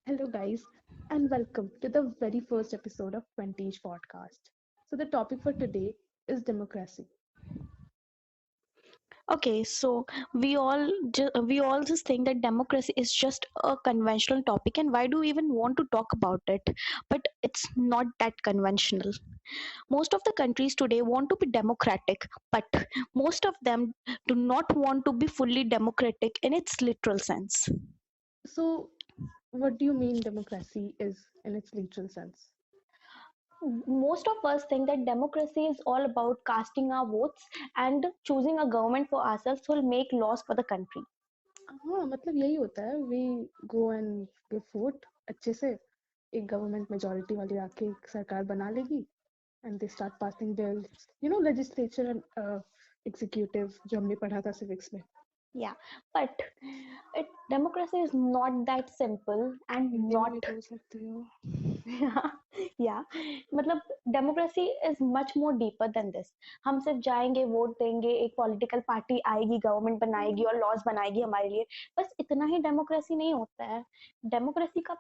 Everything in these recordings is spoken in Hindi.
Hello, guys, and welcome to the very first episode of 20ish podcast. So, the topic for today is democracy. Okay, so we all just think that democracy is just a conventional topic, and why do we even want to talk about it? But it's not that conventional. Most of the countries today want to be democratic, but most of them do not want to be fully democratic in its literal sense. So, what do you mean democracy is in its literal sense? Most of us think that democracy is all about casting our votes and choosing a government for ourselves who will make laws for the country. हाँ, मतलब यही होता है. We go and give vote अच्छे से. एक गवर्नमेंट मेजॉरिटी वाली आके एक सरकार बना लेगी and they start passing bills. Legislature and executive जो हमने पढ़ा था civics में. Yeah, but democracy is not that simple and Hindi में not भी बोल सकते हो. yeah, मतलब democracy is much more deeper than this. हम सिर्फ जाएंगे वोट देंगे, एक पॉलिटिकल पार्टी आएगी, गवर्नमेंट बनाएगी और लॉज बनाएगी हमारे लिए, बस इतना ही डेमोक्रेसी नहीं होता है. डेमोक्रेसी का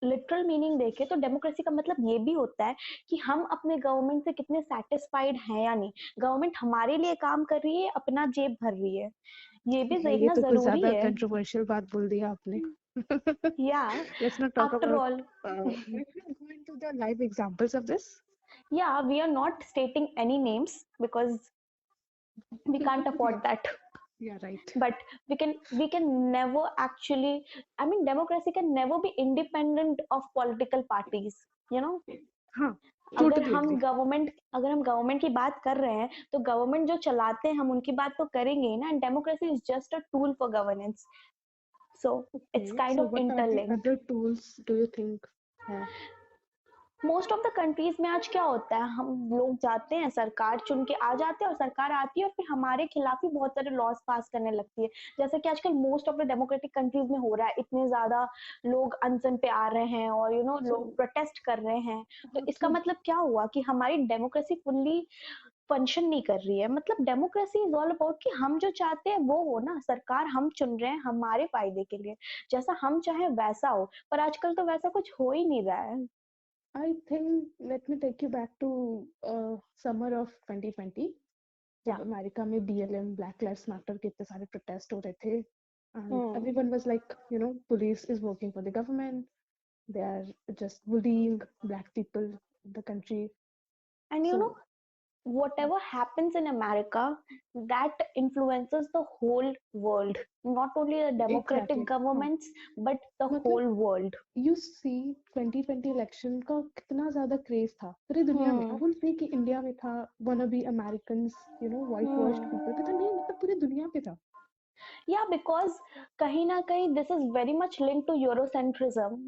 लिटरल मीनिंग देखे तो डेमोक्रेसी का मतलब ये भी होता है कि हम अपने गवर्नमेंट से कितने सेटिस्फाइड हैं या नहीं. गवर्नमेंट हमारे लिए काम कर रही है, अपना जेब भर रही है, ये भी ये देखना तो कुछ जरूरी ज्यादा है. कंट्रोवर्शियल बात बोल दी आपने. Yeah, Let's not talk after about. all, We will go into the live examples of this. yeah, we are not stating any names because we can't Yeah, afford that. yeah, right. But we can never actually, I mean, democracy can never be independent of political parties, you know. हाँ, अगर totally हम agree. गवर्नमेंट अगर हम गवर्नमेंट की बात कर रहे हैं तो गवर्नमेंट जो चलाते हैं हम उनकी बात तो करेंगे ही ना. And democracy is just a tool for governance, so it's Okay, kind so of what are the interlinked. other tools do you think? है? मोस्ट ऑफ द कंट्रीज में आज क्या होता है, हम लोग जाते हैं, सरकार चुन के आ जाते हैं और सरकार आती है और फिर हमारे खिलाफ ही बहुत सारे लॉज पास करने लगती है. जैसा कि आजकल most of the democratic countries में हो रहा है, इतने ज्यादा लोग अनशन पे आ रहे हैं और लोग So, प्रोटेस्ट कर रहे हैं. तो हाँ, इसका so मतलब क्या हुआ कि हमारी डेमोक्रेसी फुल्ली फंक्शन नहीं कर रही है. मतलब डेमोक्रेसी इज ऑल अबाउट कि हम जो चाहते हैं वो हो ना, सरकार हम चुन रहे हैं हमारे फायदे के लिए, जैसा हम चाहे वैसा हो. पर आजकल तो वैसा कुछ हो ही नहीं रहा है. I think let me take you back to summer of 2020 या. जब अमेरिका में BLM Black Lives Matter के इतने सारे प्रोटेस्ट हो रहे थे and hmm. everyone was like, police is working for the government. They are just bullying black people in the country. And So, whatever happens in America, that influences the whole world, not only the democratic exactly. हाँ, governments, but the मतलब whole world. you see 2020 election का कितना ज्यादा क्रेज था पूरी दुनिया में. आई Hmm. वोंट से कि इंडिया में था. wanna be Americans, white washed people पे था. नहीं, मतलब पूरी दुनिया पे था. Yeah, because kahin na kahin this is very much linked to Eurocentrism.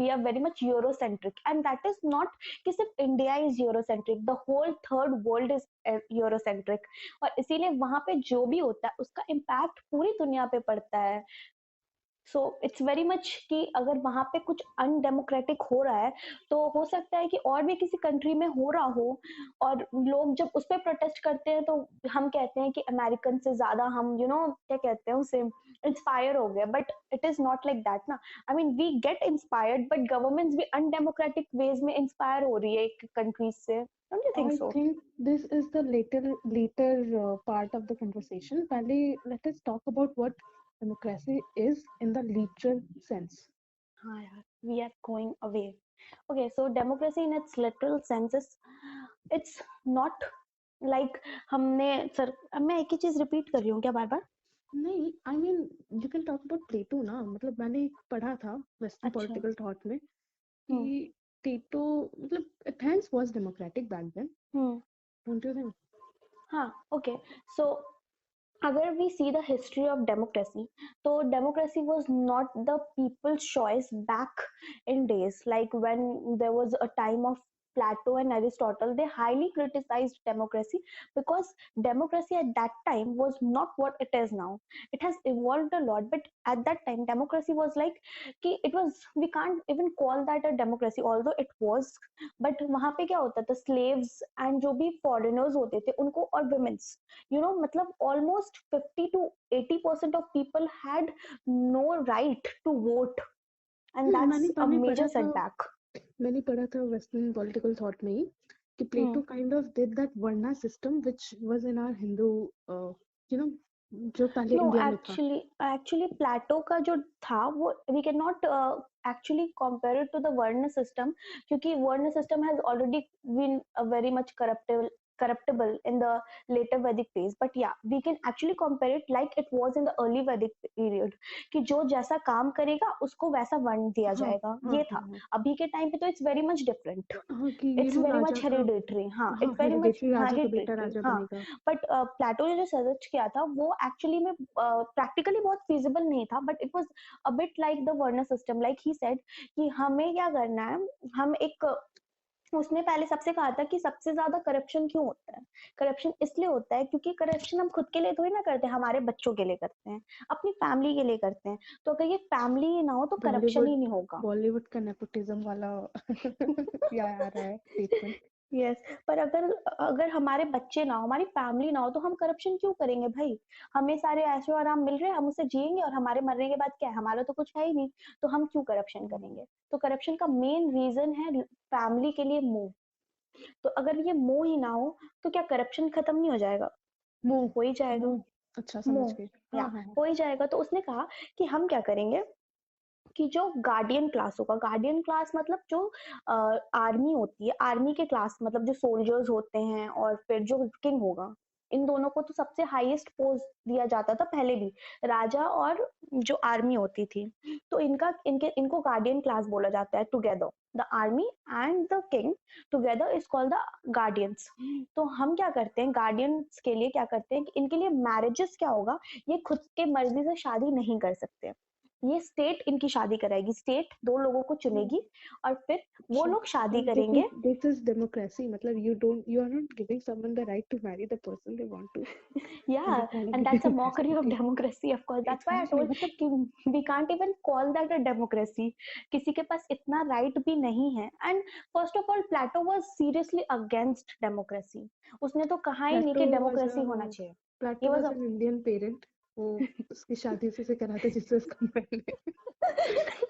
We are very much Eurocentric, and that is not कि सिर्फ India is Eurocentric. The whole third world is Eurocentric. और इसीलिए वहां पे जो भी होता है उसका इम्पैक्ट पूरी दुनिया पे पड़ता है. सो इट्स वेरी मच कि अगर वहां पे कुछ अनडेमोक्रेटिक हो रहा है तो हो सकता है कि और भी किसी कंट्री में हो रहा हो. और लोग जब उस पर प्रोटेस्ट करते हैं तो हम कहते हैं कि अमेरिकन से ज्यादा हम क्या कहते हैं उसे, इंस्पायर हो गए. But it is not like that ना. I mean we get inspired but governments भी अनडेमोक्रेटिक वेज में इंस्पायर हो रही है एक कंट्रीज से. Don't you think I so? think this is the later part of the conversation. पहले let us talk about what democracy is in the literal sense. हाँ यार, we are going away. Okay, so democracy in its literal sense is, it's not like हमने सर, अब मैं एक ही चीज रिपीट कर रही हूँ क्या बार बार? नहीं, I mean you can talk about Plato ना. मतलब मैंने पढ़ा था Western अच्छा. political thought में हम्म. कि Plato, मतलब Athens was democratic back then, hmm. don't you think? हाँ. ओके. सो अगर we see the history of democracy, तो democracy was not the people's choice back in days like when there was a time of Plato and Aristotle. They highly criticized democracy because democracy at that time was not what it is now. It has evolved a lot, but at that time democracy was like कि it was, we can't even call that a democracy although it was. but वहां पे क्या होता था, slaves and जो भी foreigners होते थे उनको और women's, मतलब almost 50 to 80% of people had no right to vote. and that's a मैंने major पढ़ा था, setback. वेस्टर्न पॉलिटिकल थॉट में ही कि Hmm. Plato kind of did that varna system which was in our Hindu, you know, जो पहले No, इंडिया में था। actually प्लेटो का जो था वो we cannot actually compare it to the वर्ण system, क्योंकि वर्ण system has already been very much corruptible in the later Vedic days. But yeah, we can actually compare it like it was in the early Vedic period, कि जो जैसा काम करेगा उसको वैसा वर्ण दिया हाँ जाएगा, हाँ ये हाँ था। हाँ। अभी के टाइम पे तो इट्स वेरी मच डिफरेंट, हाँ कि इट्स वेरी राजा मच का, हेरिडेटरी, हाँ हाँ इट्स वेरी मच, हेरिडेटरी, हाँ राजा का बेटा हेरिडेटरी, राजा हाँ। बनेगा। बट प्लेटो ने जो सजेस्ट किया था वो एक्चुअली में प्रैक्टिकली बहुत फिजिबल नहीं था, but it was a bit like the varna system, like he said कि हमें क्या करना है, हम एक, उसने पहले सबसे कहा था कि सबसे ज्यादा करप्शन क्यों होता है, करप्शन इसलिए होता है क्योंकि करप्शन हम खुद के लिए थोड़ी ना करते हैं, हमारे बच्चों के लिए करते हैं, अपनी फैमिली के लिए करते हैं। तो अगर ये फैमिली ना हो तो करप्शन बॉलीवुड ही नहीं होगा। बॉलीवुड का नेपोटिज्म वाला या आ रहा है स्टेटमेंट। यस, पर अगर अगर हमारे बच्चे ना हो, हमारी फैमिली ना हो, तो हम करप्शन क्यों करेंगे भाई? हमें सारे ऐशो आराम मिल रहे हैं, हम उसे जिएंगे और हमारे मरने के बाद क्या है, हमारा तो कुछ है ही नहीं, तो हम क्यों करप्शन करेंगे? तो करप्शन का मेन रीजन है फैमिली के लिए मोह। तो अगर ये मोह ही ना हो तो क्या करप्शन खत्म नहीं हो जाएगा? मुंह हो ही जाएगा। मुंह अच्छा समझ मोह, गई। हाँ या हाँ हाँ। हो ही जाएगा। तो उसने कहा कि हम क्या करेंगे कि जो गार्डियन क्लास होगा, गार्डियन क्लास मतलब जो आर्मी होती है, आर्मी के क्लास मतलब जो सोल्जर्स होते हैं, और फिर जो किंग होगा, इन दोनों को तो सबसे हाईएस्ट पोस्ट दिया जाता था पहले भी, राजा और जो आर्मी होती थी। तो इनको गार्डियन क्लास बोला जाता है, together the army and the king together is called the guardians. तो हम क्या करते हैं, गार्डियंस के लिए क्या करते हैं कि इनके लिए मैरिजेस क्या होगा, ये खुद के मर्जी से शादी नहीं कर सकते, ये स्टेट इनकी शादी कराएगी, स्टेट दो लोगों को हम्म, चुनेगी और फिर वो अच्छा। लोग शादी दिस करेंगे। दिस इज डेमोक्रेसी, मतलब you are not giving someone the right to marry the person they want to, and you Yeah, call and it that's a mockery of democracy. democracy, of course. That's why I exactly told मतलब कि we can't even call that a democracy. किसी के पास इतना राइट भी नहीं है। And first of all Plato was seriously against democracy. उसने तो कहा ही नहीं प्लेटो कि वाज डेमोक्रेसी होना चाहिए। Plato he was was an Indian parent. वो उसकी शादी उसी से करा था जिससे उसका मैंने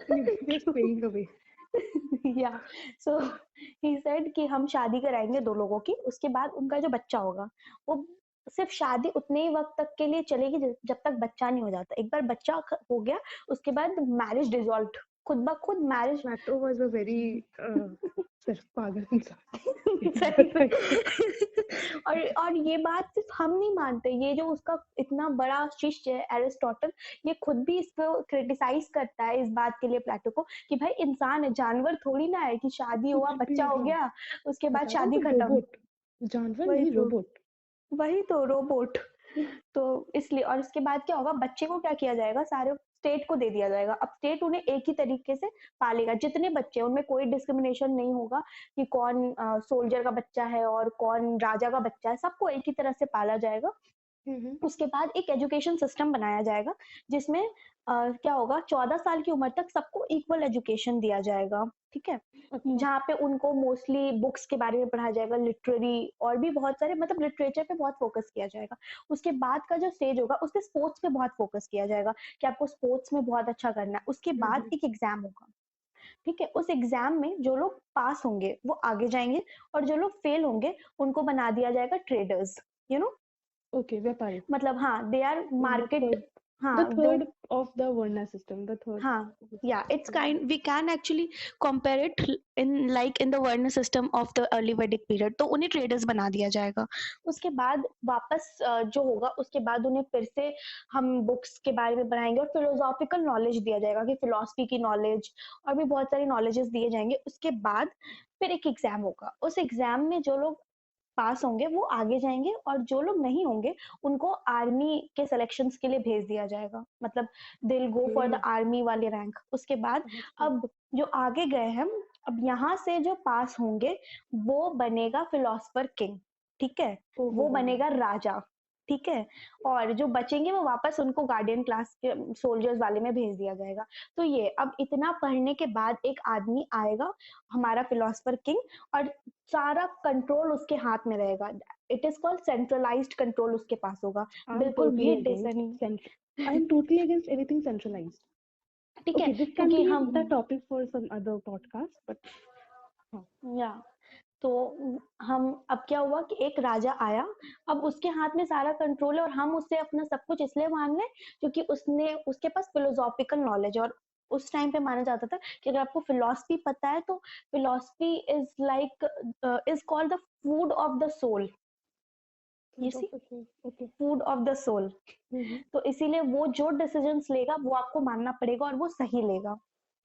anyway, just saying away। या सो ही सेड कि हम शादी कराएंगे दो लोगों की, उसके बाद उनका जो बच्चा होगा वो सिर्फ शादी उतने ही वक्त तक के लिए चलेगी जब तक बच्चा नहीं हो जाता। एक बार बच्चा हो गया उसके बाद मैरिज डिसॉल्व, खुद ब खुद marriage. Plato was a very सिर्फ पागल इंसान। एक सही बात में। है कि और ये बात सिर्फ हम नहीं मानते, ये जो उसका इतना बड़ा शिष्य है एरिस्टोटल, ये खुद भी इसको क्रिटिसाइज करता है इस बात के लिए प्लेटो को, कि भाई इंसान है, जानवर थोड़ी ना है कि शादी हुआ कुछ बच्चा भी, हो हाँ। गया उसके बाद बता रहा हूँ शादी तो खत्म। रोबोट, जानवर वही नहीं तो, रोबोट। वही तो रोबोट। तो इसलिए, और इसके बाद क्या होगा, बच्चे को क्या किया जाएगा, सारे स्टेट को दे दिया जाएगा। अब स्टेट उन्हें एक ही तरीके से पालेगा, जितने बच्चे हैं, उनमें कोई डिस्क्रिमिनेशन नहीं होगा कि कौन सोल्जर का बच्चा है और कौन राजा का बच्चा है, सबको एक ही तरह से पाला जाएगा। हम्म। उसके बाद एक एजुकेशन सिस्टम बनाया जाएगा जिसमें क्या होगा, 14 साल की उम्र तक सबको इक्वल एजुकेशन दिया जाएगा, ठीक है। अच्छा। जहाँ पे उनको मोस्टली बुक्स के बारे में पढ़ाया जाएगा, लिटरेरी और भी बहुत सारे, मतलब लिटरेचर पे बहुत फोकस किया जाएगा। उसके बाद का जो स्टेज होगा उसके स्पोर्ट्स पे बहुत फोकस किया जाएगा कि आपको स्पोर्ट्स में बहुत अच्छा करना है। उसके बाद एक एग्जाम होगा, ठीक है। उस एग्जाम में जो लोग पास होंगे वो आगे जाएंगे, और जो लोग फेल होंगे उनको बना दिया जाएगा ट्रेडर्स, यू नो। ओके, व्यापारी। मतलब हाँ, they are the market, third the हाँ दो, third of the varna system, the third हाँ या it's system. Kind we can actually compare it in like in the varna system of the early Vedic period. तो उन्हें ट्रेडर्स बना दिया जाएगा। उसके बाद वापस जो होगा उसके बाद उन्हें फिर से हम बुक्स के बारे में पढ़ाएंगे और फिलोसॉफिकल नॉलेज दिया जाएगा, कि फिलोसफी की नॉलेज और भी बहुत सारी नॉलेजेस दिए जाएंगे। उसके बाद फिर एक एग्जाम होगा, उस एग्जाम में जो लोग पास होंगे वो आगे जाएंगे, और जो लोग नहीं होंगे उनको आर्मी के सिलेक्शंस के लिए भेज दिया जाएगा, मतलब they will go for the okay, army वाले रैंक। उसके बाद समझ गई। अब जो आगे गए हैं, अब यहाँ से जो पास होंगे वो बनेगा फिलोसफर किंग, ठीक है, ओ वो हो। बनेगा राजा, ठीक है। और जो बचेंगे वो वापस उनको गार्डियन क्लास के सोल्जर्स वाले में भेज दिया जाएगा। तो ये अब इतना पढ़ने के बाद एक आदमी आएगा, हमारा फिलोसफर किंग, और सारा कंट्रोल उसके हाथ में रहेगा। It is called centralised control उसके पास होगा, आई एम बिल्कुल टोटली भी अगेंस्ट डिसन। सेंट्र I am totally against anything centralised. ठीक है, Okay, this can क्योंकि be हम the topic for some other podcast, but हाँ, या तो हम अब क्या हुआ कि एक राजा आया, अब उसके हाथ में सारा कंट्रोल है और हम उससे अपना सब कुछ इसलिए मान लें क्योंकि उसने उसके पास फिलोसॉफिकल नॉलेज। और उस टाइम पे माना जाता था कि अगर आपको फिलोसफी पता है तो philosophy is like is called the food of the soul. You food see, of the soul. Okay. Food of the soul. Mm-hmm. तो इसीलिए वो जो डिसीजंस लेगा वो आपको मानना पड़ेगा और वो सही लेगा।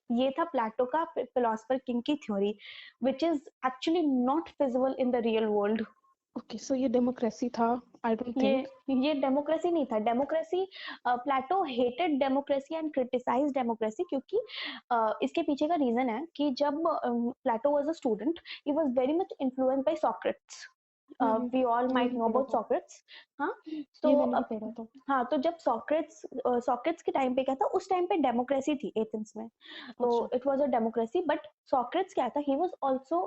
ये था प्लेटो का फिलोसफर किंग की theory, which is actually not feasible in the real world. Okay, so ये democracy था. I don't ये think. ये डेमोक्रेसी नहीं था। Democracy, Plato hated democracy and criticise democracy, क्योंकि इसके पीछे का रीजन है कि जब Plato was a student he was very much influenced by Socrates. We all ये माइट मैंने नो पढ़ा अबाउट था. सॉक्रेट्स। हाँ, तो ये मैंने भी पढ़ा था. हाँ, तो जब सॉक्रेट्स सॉक्रेट्स के टाइम पे क्या था, उस टाइम पे डेमोक्रेसी थी एथेंस में, तो अच्छा. It was a democracy. But Socrates क्या था, he was also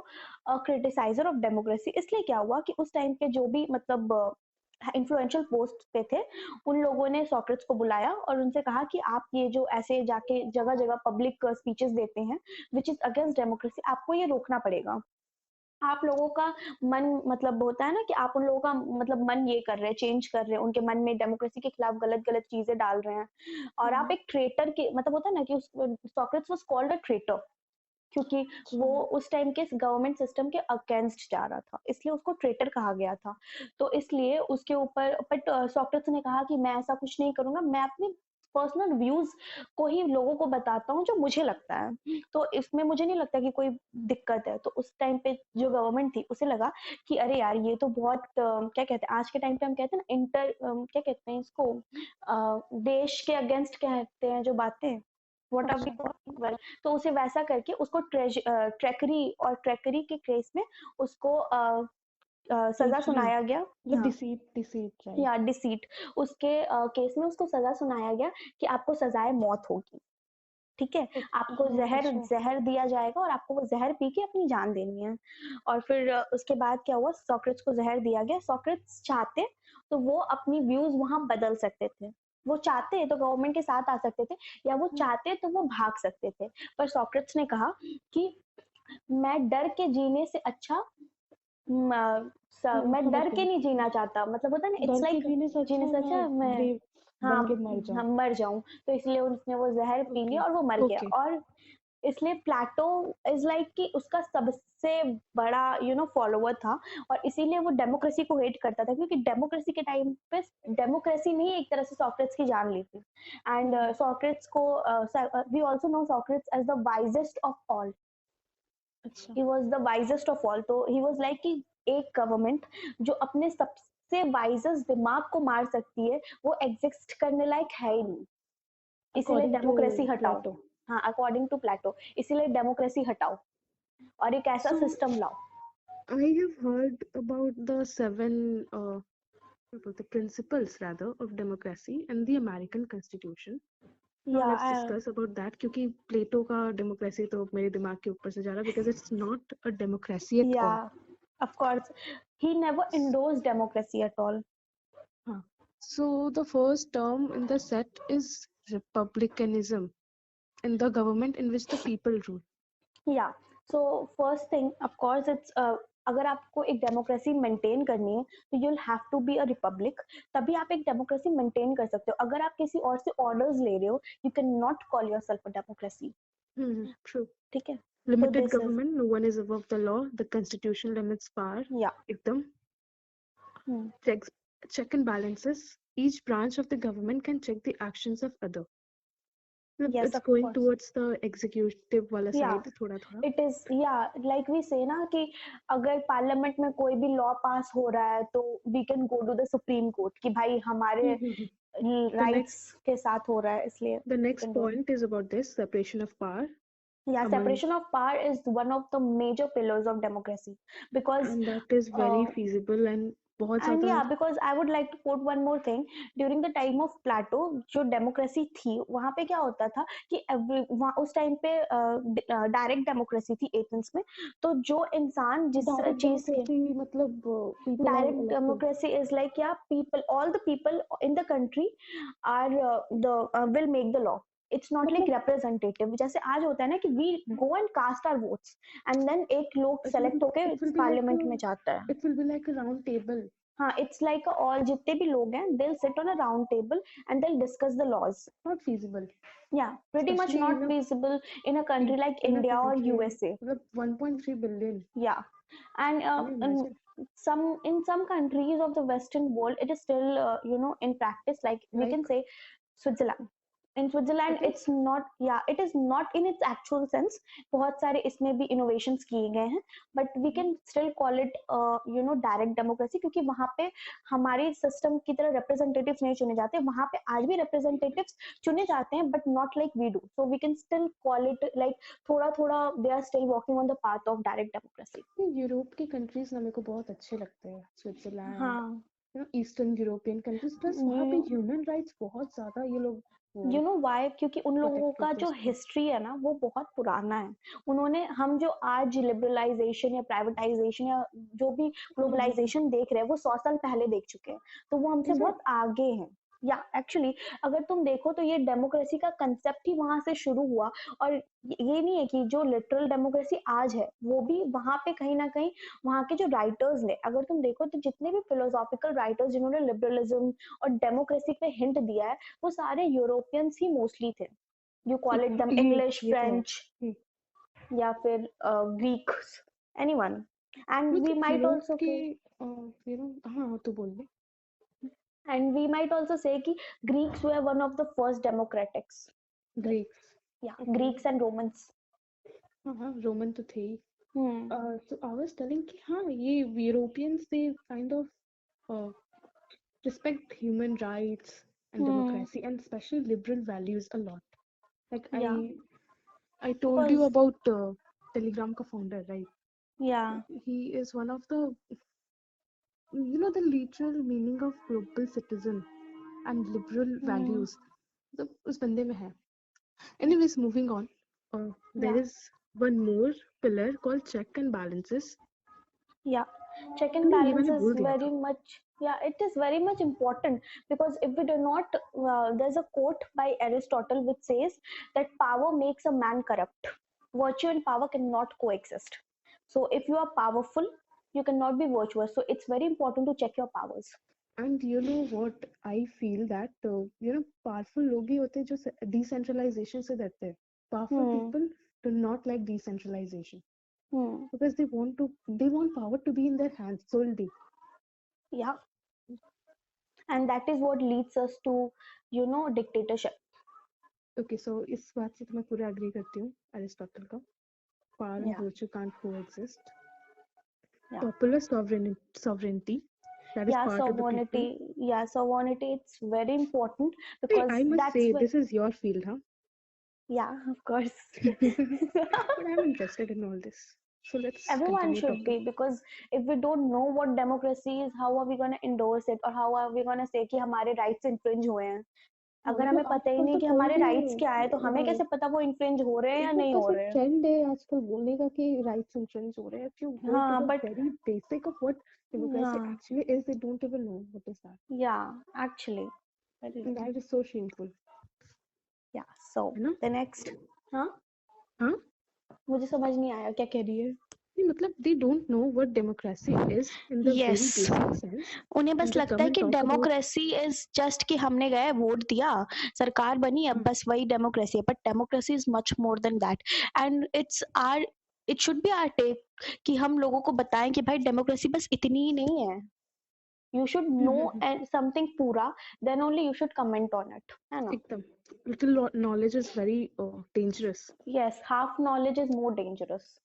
criticiser of democracy. इसलिए क्या हुआ कि उस टाइम पे जो भी मतलब इन्फ्लुएंशियल पोस्ट पे थे, उन लोगों ने सॉक्रेट्स को बुलाया और उनसे कहा कि आप ये जो ऐसे जाके जगह जगह पब्लिक स्पीचेस देते हैं विच इज अगेंस्ट डेमोक्रेसी, आपको ये रोकना पड़ेगा। आप लोगों का मन मतलब होता है ना कि आप उन लोगों का मतलब मन ये कर रहे हैं, चेंज कर रहे हैं, उनके मन में डेमोक्रेसी के खिलाफ गलत गलत चीजें डाल रहे हैं। और आप हम्म. एक ट्रेटर के मतलब होता है ना कि उस Socrates was called a traitor, क्योंकि अच्छा. वो उस टाइम के गवर्नमेंट सिस्टम के अगेंस्ट जा रहा था, इसलिए उसको ट्रेटर कहा गया था। तो इसलिए उसके ऊपर बट सॉक्रेट्स ने कहा कि मैं ऐसा कुछ नहीं करूंगा, मैं अपने पर्सनल व्यूज को ही लोगों को बताता हूँ जो मुझे लगता है, तो इसमें मुझे नहीं लगता कि कोई दिक्कत है। तो उस टाइम पे जो गवर्नमेंट थी उसे लगा कि अरे यार ये तो बहुत क्या कहते हैं आज के टाइम पे हम कहते हैं ना क्या कहते हैं इसको, देश के अगेंस्ट कहते हैं जो बातें, व्हाट आर वी अच्छा. कॉलिंग। तो उसे वैसा करके उसको ट्रैकरी और ट्रैकरी के केस में उसको सजा Treachery. सुनाया गया। मतलब हाँ, deceit, right? या डिसीट, उसके केस में उसको सजा सुनाया गया कि आपको सजाए मौत होगी। ठीक है, Okay. आपको हाँ, जहर अच्छा. जहर दिया जाएगा और आपको वो जहर पी के अपनी जान देनी है। और फिर उसके बाद क्या हुआ, सॉक्रेट्स को जहर दिया गया। सॉक्रेट्स चाहते तो वो अपनी व्यूज वहां बदल सकते थे, वो चाहते तो गवर्नमेंट के साथ आ सकते थे, या वो चाहते तो वो भाग सकते थे। पर सॉक्रेट्स ने कहा कि मैं डर के जीने से अच्छा मैं मतलब डर ओके. के नहीं जीना चाहता, मतलब होता है ना, इट्स डर के लाइक जीने से जीने अच्छा से मैं अच्छा मैं, ब्रेव हाँ, बन के मर जाऊं. हम मर जाऊं। तो इसलिए उसने वो जहर पी ओके. लिया और वो मर गया। ओके. और इसलिए प्लेटो इज लाइक कि उसका सबसे बड़ा फॉलोवर था, और इसीलिए वो डेमोक्रेसी को हेट करता था, क्योंकि डेमोक्रेसी के टाइम पे डेमोक्रेसी ने एक तरह से सॉक्रेट्स की जान ली थी। And hmm. सॉक्रेट्स को we also know Socrates as the wisest of all. अच्छा. He was the wisest of all. तो ही वाज लाइक कि एक गवर्नमेंट जो अपने सबसे वाइजेस्ट दिमाग को मार सकती है वो एग्जिस्ट करने लाइक है ही नहीं। इसीलिए According डेमोक्रेसी to हटाओ। Plato. हाँ, अकॉर्डिंग टू प्लेटो, इसीलिए डेमोक्रेसी हटाओ और एक ऐसा So सिस्टम लाओ। I have heard about the seven what about the principles rather of democracy and the American Constitution. Now या let's discuss about that क्योंकि प्लेटो का डेमोक्रेसी तो मेरे दिमाग के ऊपर से जा रहा है because it's not a democracy at या all. Of course he never endorse democracy at all. Huh. So the first term in the set is republicanism in the government in which the people rule. या so first thing of course it's अगर आपको एक डेमोक्रेसी मेंटेन करनी है तो you will have to be a republic, तभी आप एक डेमोक्रेसी मेंटेन कर सकते हो। अगर आप किसी और से ऑर्डर्स ले रहे हो you can not call yourself a democracy. True. ठीक है, तो Limited this is government, no one is above the law. The constitution limits power. या एकदम checks, check and balances. Each branch of the government can check the actions of other. मतलब yes it's of going course. towards the executive वाला या side थोड़ा थोड़ा. इट इज या लाइक वी से ना कि अगर पार्लियामेंट में कोई भी लॉ पास हो रहा है तो we can go to the supreme court कि भाई हमारे The next राइट्स के साथ हो रहा है, इसलिए the we next can do. point is about this separation of power Yeah, among, separation of power is one of the major pillars of democracy because and that is very uh, feasible and बहुत and ज़्यादा. yeah, because I would like to quote one more thing. During the time of Plato जो डेमोक्रेसी थी वहां पे क्या होता था कि वहाँ उस टाइम पे डायरेक्ट डेमोक्रेसी थी एथेंस में। तो जो इंसान जिस डायरेक्ट चीज के, डेमोक्रेसी मतलब people are direct elected. democracy is like, yeah, people, all the people in the country are will make the law. It's not like मतलब रिप्रेजेंटेटिव, जैसे आज होता है ना कि we go and cast our votes and then एक लोग it will सेलेक्ट होके it will be like parliament a में जाता है. it will be like a round table. हाँ, इट्स लाइक ऑल जितने भी लोग हैं they'll sit on a round table and they'll discuss the laws. Not feasible, Yeah, pretty much especially not feasible in a country like in a India or country USA. with 1.3 billion. Yeah, and Can you imagine? in some countries of the Western world, it is still in practice. Like we can Like say Switzerland. In Switzerland, it it's is. not, yeah, it is not in its actual sense. बहुत सारे इसमें भी innovations किए गए हैं, but we Mhm. can still call it direct democracy, क्योंकि वहाँ पे हमारे सिस्टम की तरह representatives नहीं चुने जाते. वहाँ पे आज भी representatives चुने जाते हैं, but not like we do. So we can still call it like थोड़ा थोड़ा they are still walking on the path of direct democracy. ये यूरोप के कंट्रीज ना मेरे को बहुत अच्छे लगते हैं, स्विट्जरलैंड, हाँ, ईस्टर्न यूरोपियन कंट्रीज, प्लस वहाँ पे ह्यूमन राइट्स बहुत ज्यादा ये लोग वो यू नो वाई, क्योंकि उन लोगों प्रोटेक्ट का करते हैं जो उसको। हिस्ट्री है ना वो बहुत पुराना है. उन्होंने, हम जो आज लिबरलाइजेशन या प्राइवेटाइजेशन या जो भी हाँ, ग्लोबलाइजेशन देख रहे हैं वो 100 साल पहले देख चुके हैं, तो वो हमसे इज इट? बहुत आगे हैं. या एक्चुअली अगर तुम देखो तो ये डेमोक्रेसी का कंसेप्ट ही वहां से शुरू हुआ. और ये नहीं है कि जो लिटरल डेमोक्रेसी आज है वो भी वहां पे कहीं ना कहीं वहां के जो राइटर्स ने, अगर तुम देखो तो जितने भी फिलोसॉफिकल राइटर्स जिन्होंने लिबरलिज्म और डेमोक्रेसी पे हिंट दिया है वो सारे यूरोपियंस ही मोस्टली थे. यू कॉल इट दम इंग्लिश, ये तो है। फ्रेंच या फिर ग्रीक्स, एनीवन. एंड वी मतलब माइट यूरोप आल्सो के के हाँ तो बोल ले। And we might also say कि Greeks were one of the first democratics. Greeks. या ओके। Greeks and Romans. हाँ हाँ, रोमन तो थे ही। हम्म. तो आई वाज टेलिंग कि हाँ ये Europeans they kind of respect human rights and hmm. democracy and especially liberal values a lot. Like या I told you because about Telegram co-founder, right? या He is one of the the literal meaning of global citizen and liberal hmm. values. तो उस बंदे में है. Anyways, moving on. There या is one more pillar called check and balances. yeah, check and मैंने ये balance मैंने is बोल दिया very था. much, yeah, it is very much important, because if we do not, there's a quote by Aristotle which says that power makes a man corrupt. Virtue and power cannot coexist. So if you are powerful you cannot be virtuous, so it's very important to check your powers. And you know what I feel that powerful लोग ही होते हैं जो decentralization से डरते हैं. Powerful Hmm. people do not like decentralization Hmm. because they want power to be in their hands solely. Yeah, and that is what leads us to dictatorship. Okay, so इस बात से तो मैं पूरा agree करती हूँ Aristotle का. Power and Yeah. virtue can't coexist. Yeah. Popular sovereignty that is Yeah, power to the people. sovereignty. Yeah, sovereignty, it's very important Hey, because I must that's say where, this is your field, huh? yeah, of course. But I'm interested in all this. So let's Everyone continue should talking. be, because if we don't know what democracy is, how are we going to endorse it, or how are we going to say कि हमारे rights infringe हुए हैं? हाँ अगर हमें मतलब पता ही आजकल नहीं तो कि कोई हमारे भी राइट्स क्या है तो हमें हाँ कैसे पता वो इन्फ्रिंज हो रहे हैं या एक नहीं तो हो फिर रहे हैं? ट्रेंड है आजकल बोलने का कि राइट्स इंफ्रिंज हो रहे हैं. If you go to हाँ, the but very basic of what democracy हाँ, actually is, they don't even know what is that. या actually very And true. that is so shameful. या सो है ना? The next. हाँ, हाँ मुझे समझ नहीं आया क्या कह रही है. नहीं मतलब they don't know what democracy is in the yes, very basic sense. उन्हें बस And they लगता come है and कि talk about democracy is just कि हमने गए वोट दिया, सरकार बनी, अब बस वही डेमोक्रेसी है. But democracy is much more than that. And it should be our take कि हम लोगों को बताएं कि भाई डेमोक्रेसी बस इतनी ही नहीं है. यू शुड नो समथिंग पूरा, then only you should comment on it, है ना? एकदम little knowledge is very dangerous. Yes, half knowledge is more dangerous.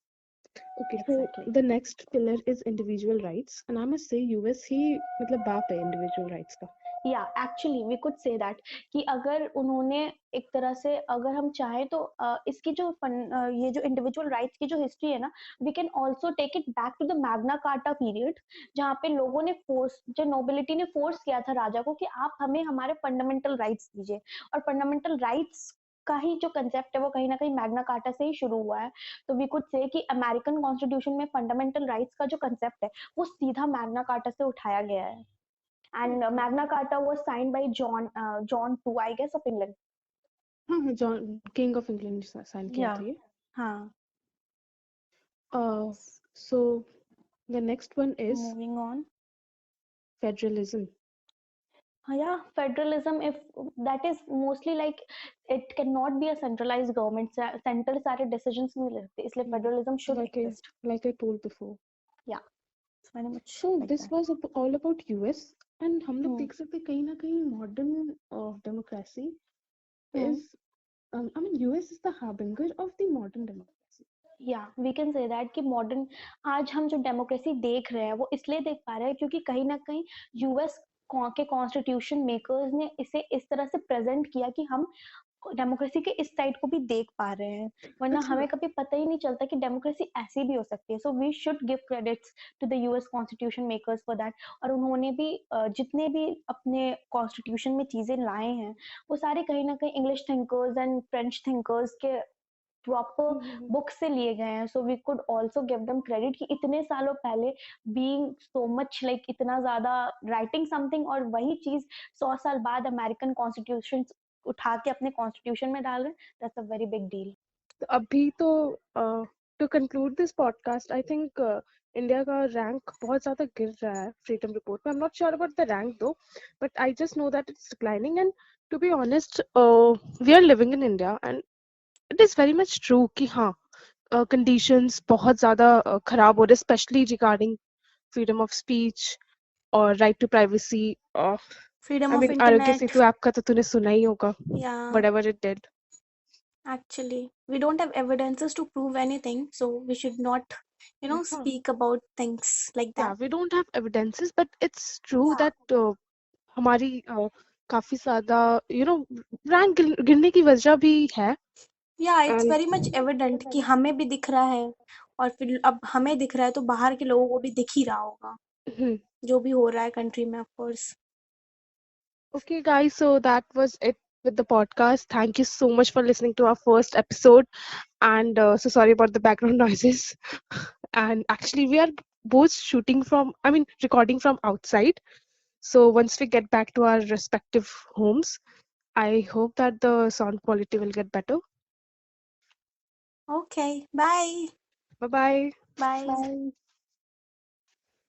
Okay, so exactly. the next pillar is individual rights, and I must say US ही मतलब बाप है individual rights का. या actually we could say that कि अगर उन्होंने एक तरह से, अगर हम चाहें तो इसकी जो ये जो इंडिविजुअल राइट्स की जो हिस्ट्री है ना, we can also take it back to the Magna Carta period, जहाँ पे लोगों ने फोर्स, जो नोबिलिटी ने फोर्स किया था राजा को कि आप हमें हमारे फंडामेंटल राइट्स दीजिए. और फंडामेंटल राइट्स का ही जो कंसेप्ट है वो कहीं ना कहीं मैग्ना कार्टा से ही शुरू हुआ है. तो वी कुड से कि अमेरिकन कॉन्स्टिट्यूशन में फंडामेंटल राइट्स का जो कंसेप्ट है वो सीधा मैग्ना कार्टा से उठाया गया है. And Okay. Magna Carta was signed by John II, I guess, of England. हाँ, John king of England sign किया या था ये। हाँ, Uh, so the next one is moving on. federalism. Yeah, federalism, if that is mostly like it cannot be a centralized government. Center सारे decisions नहीं लेते, इसलिए Hmm. federalism should exist. Like I told before. Yeah, it's very much So like this that. was all about US, and हम लोग Hmm. देख सकते हैं कहीं ना कहीं modern democracy Hmm. is I mean US is the harbinger of the modern democracy. या वी कैन से दैट कि मॉडर्न आज हम जो डेमोक्रेसी देख रहे हैं वो इसलिए देख पा रहे हैं क्योंकि कहीं ना कहीं यूएस के कॉन्स्टिट्यूशन मेकर्स ने इसे इस तरह से प्रेजेंट किया कि हम डेमोक्रेसी के इस साइड को भी देख पा रहे हैं, वरना अच्छा हमें कभी पता ही नहीं चलता कि डेमोक्रेसी ऐसी भी हो सकती है. So we should give credits to the US constitution makers for that. और उन्होंने भी जितने भी अपने कॉन्स्टिट्यूशन में चीजें लाए हैं वो सारे कहीं ना कहीं English thinkers and French thinkers के प्रॉपर हम्म। बुक से लिए गए हैं. So we could also give them credit कि इतने सालों पहले बीइंग सो मच लाइक इतना ज्यादा राइटिंग समथिंग, और वही चीज 100 साल बाद अमेरिकन कॉन्स्टिट्यूशन उठा के अपने कॉन्स्टिट्यूशन में डाल रहे हैं. That's a very big deal. तो अभी तो to conclude this podcast I think India का रैंक बहुत ज्यादा गिर रहा है फ्रीडम रिपोर्ट में. I am not sure about the rank though, but I just know that it's declining. And to be honest we are living in India and it is very much true कि हाँ कंडीशंस बहुत ज़्यादा खराब हो रहे, especially regarding freedom of speech और right to privacy. Freedom I of mean Aarogya internet. Setu app का तो तूने सुना ही होगा, या whatever it did. actually we don't have evidences to prove anything, so we should not हाँ, speak about things like yeah, that. we don't have evidences, but it's true Yeah. that हमारी काफी ज्यादा रैंक गिरने की वजह भी है. या it's and very much evident कि हमें भी दिख रहा है, और फिर अब हमें दिख रहा है तो बाहर के लोगों को भी दिख ही रहा होगा जो भी हो रहा है कंट्री में, of course. okay, guys, so that was it with the podcast. Thank you so much for listening to our first episode. And so sorry about the background noises. And actually, we are both recording from outside. So once we get back to our respective homes, I hope that the sound quality will get better. Okay, bye. Bye bye. Bye.